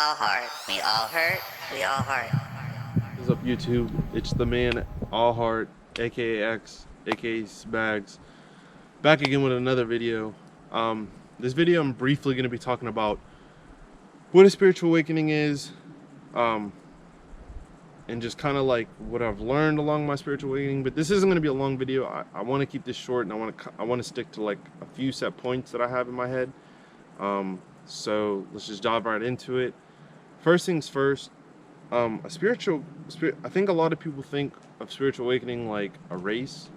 all heart. We all hurt. We all heart. What's up, YouTube? It's the man, allhxrt, aka X, aka Bags, back again with another video. This video I'm briefly going to be talking about what a spiritual awakening is, and just kind of like what I've learned along my spiritual awakening. But this isn't going to be a long video. I want to keep this short, and I want to stick to like a few set points that I have in my head. So let's just dive right into it. First things first. I think a lot of people think of spiritual awakening like a race,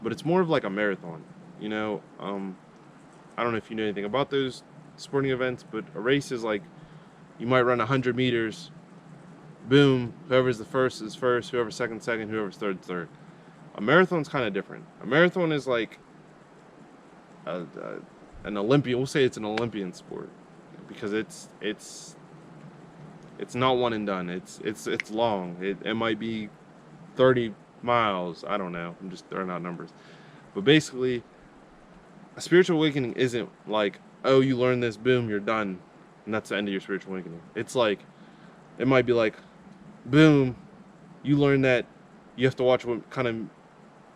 but it's more of like a marathon. You know, I don't know if you know anything about those sporting events, but a race is like you might run 100 meters. Boom, whoever's the first is first, whoever's second, whoever's third. A marathon's kind of different. A marathon is like an Olympian. We'll say it's an Olympian sport because it's not one and done. It's long. It might be 30 miles. I don't know. I'm just throwing out numbers. But basically, a spiritual awakening isn't like, oh, you learn this, boom, you're done, and that's the end of your spiritual awakening. It's like, it might be like, boom, you learn that you have to watch what kind of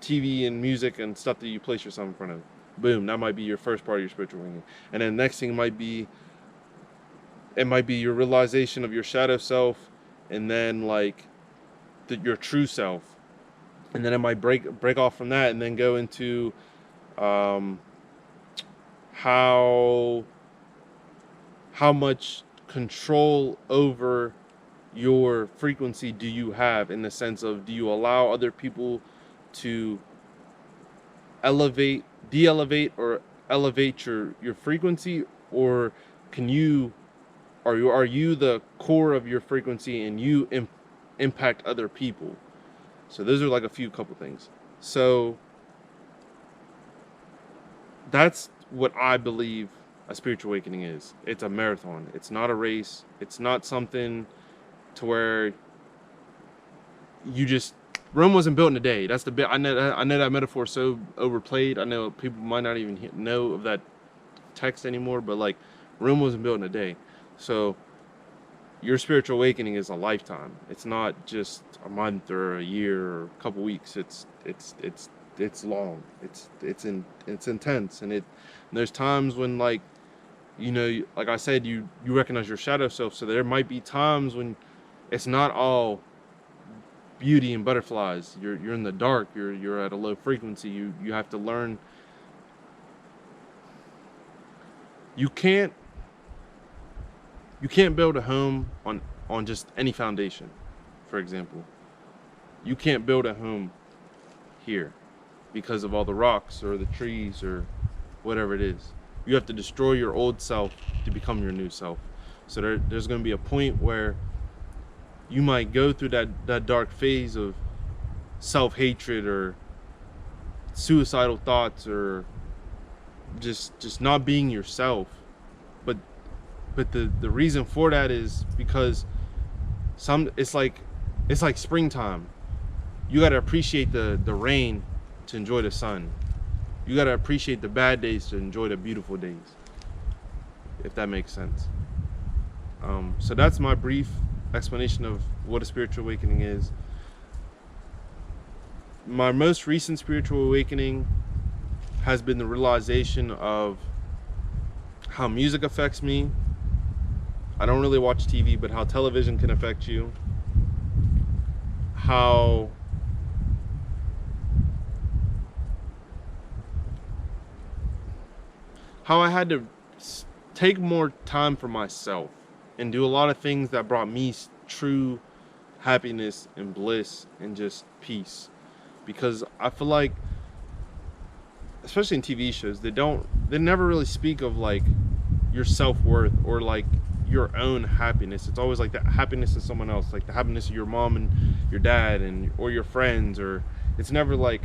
TV and music and stuff that you place yourself in front of. Boom, that might be your first part of your spiritual awakening. And then the next thing might be, it might be your realization of your shadow self, and then like your true self, and then it might break off from that and then go into how much control over your frequency do you have, in the sense of, do you allow other people to de-elevate or elevate your frequency, or are you the core of your frequency and you impact other people? So those are like a couple things. So that's what I believe a spiritual awakening is. It's a marathon. It's not a race. It's not something to where you just, Rome wasn't built in a day. That's the bit. I know that metaphor is so overplayed. I know people might not even know of that text anymore, but like, Rome wasn't built in a day. So your spiritual awakening is a lifetime. It's not just a month or a year or a couple weeks. It's long. It's intense, and there's times when, like, you know, like I said, you recognize your shadow self. So there might be times when it's not all beauty and butterflies. You're in the dark. You're at a low frequency. You have to learn. You can't build a home on just any foundation. For example, you can't build a home here because of all the rocks or the trees or whatever it is. You have to destroy your old self to become your new self. So there's going to be a point where you might go through that dark phase of self-hatred or suicidal thoughts, or just not being yourself. But the reason for that is because it's like springtime. You got to appreciate the rain to enjoy the sun. You got to appreciate the bad days to enjoy the beautiful days, if that makes sense. So that's my brief explanation of what a spiritual awakening is. My most recent spiritual awakening has been the realization of how music affects me. I don't really watch TV, but how television can affect you. How I had to take more time for myself and do a lot of things that brought me true happiness and bliss and just peace. Because I feel like, especially in TV shows, they never really speak of like your self-worth or like your own happiness. It's always like the happiness of someone else, like the happiness of your mom and your dad or your friends, or it's never like,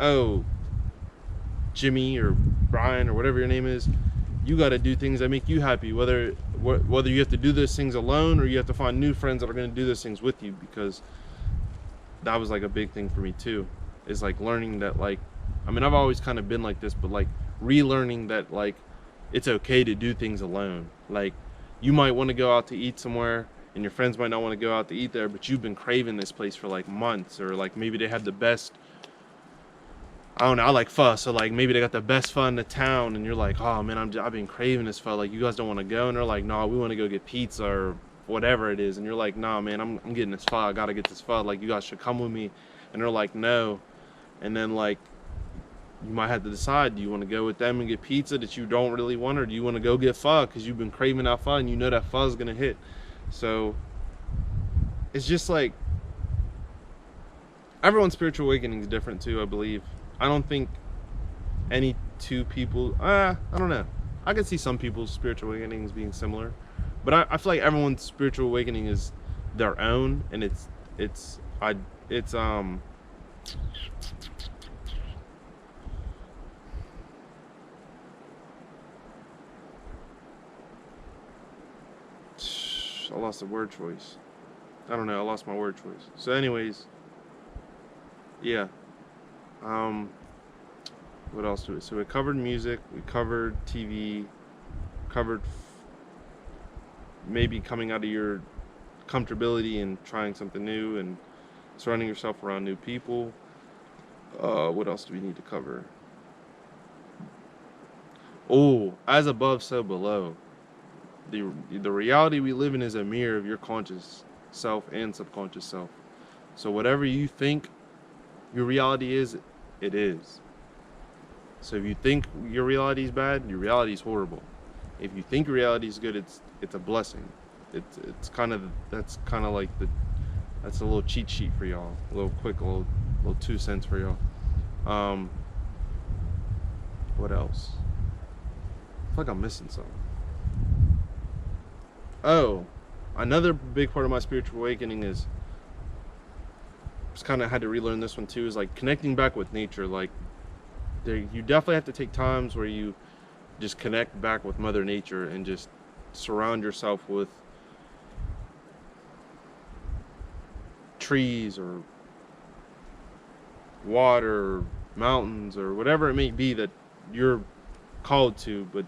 oh, Jimmy or Brian or whatever your name is, you got to do things that make you happy, whether you have to do those things alone or you have to find new friends that are going to do those things with you. Because that was like a big thing for me too, is like learning that, like, I mean, I've always kind of been like this, but like relearning that like it's okay to do things alone. Like, You might want to go out to eat somewhere, and your friends might not want to go out to eat there, but you've been craving this place for like months, or like maybe they have the best, I don't know, I like pho, so like maybe they got the best pho in the town, and you're like, oh man, I've been craving this pho, like you guys don't want to go, and they're like, no, we want to go get pizza or whatever it is, and you're like, nah man, I'm getting this pho, I gotta get this pho, like you guys should come with me, and they're like, no, and then like you might have to decide, do you want to go with them and get pizza that you don't really want, or do you want to go get pho because you've been craving that pho and you know that pho is gonna hit. So it's just like everyone's spiritual awakening is different too, I believe. I don't think any two people, I don't know, I can see some people's spiritual awakenings being similar, but I feel like everyone's spiritual awakening is their own, and it's I lost the word choice. I don't know, I lost my word choice. So anyways, yeah. What else do we? So we covered music, we covered TV, covered maybe coming out of your comfortability and trying something new and surrounding yourself around new people. What else do we need to cover? Oh, as above, so below. The reality we live in is a mirror of your conscious self and subconscious self. So whatever you think your reality is, it is. So if you think your reality is bad, your reality is horrible. If you think your reality is good, it's a blessing. It's kind of, that's kind of like that's a little cheat sheet for y'all, a little quick little 2 cents for y'all. What else? I feel like I'm missing something. Oh, another big part of my spiritual awakening is, just kind of had to relearn this one too, is like connecting back with nature. Like you definitely have to take times where you just connect back with Mother Nature and just surround yourself with trees or water or mountains or whatever it may be that you're called to. But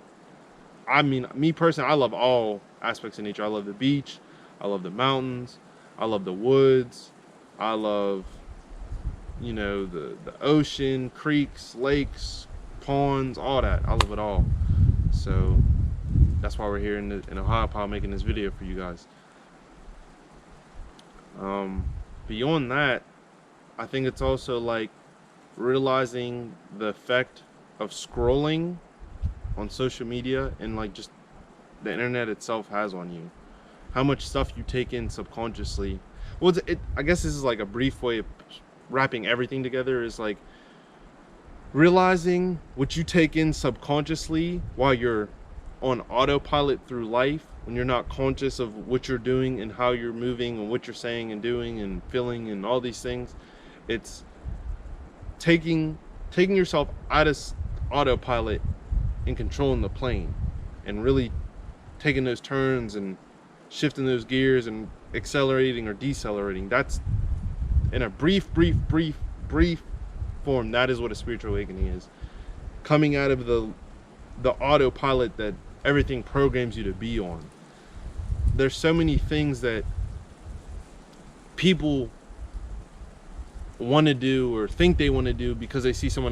I mean, me personally, I love all aspects of nature. I love the beach, I love the mountains, I love the woods, I love, you know, the ocean, creeks, lakes, ponds, all that. I love it all. So that's why we're here in Ohio making this video for you guys. Beyond that, I think it's also like realizing the effect of scrolling on social media and like just the internet itself has on you. How much stuff you take in subconsciously. Well, I guess this is like a brief way of wrapping everything together, is like realizing what you take in subconsciously while you're on autopilot through life, when you're not conscious of what you're doing and how you're moving and what you're saying and doing and feeling and all these things. It's taking yourself out of autopilot and controlling the plane and really taking those turns and shifting those gears and accelerating or decelerating. That's in a brief form. That is what a spiritual awakening is. Coming out of the autopilot that everything programs you to be on. There's so many things that people want to do or think they want to do because they see someone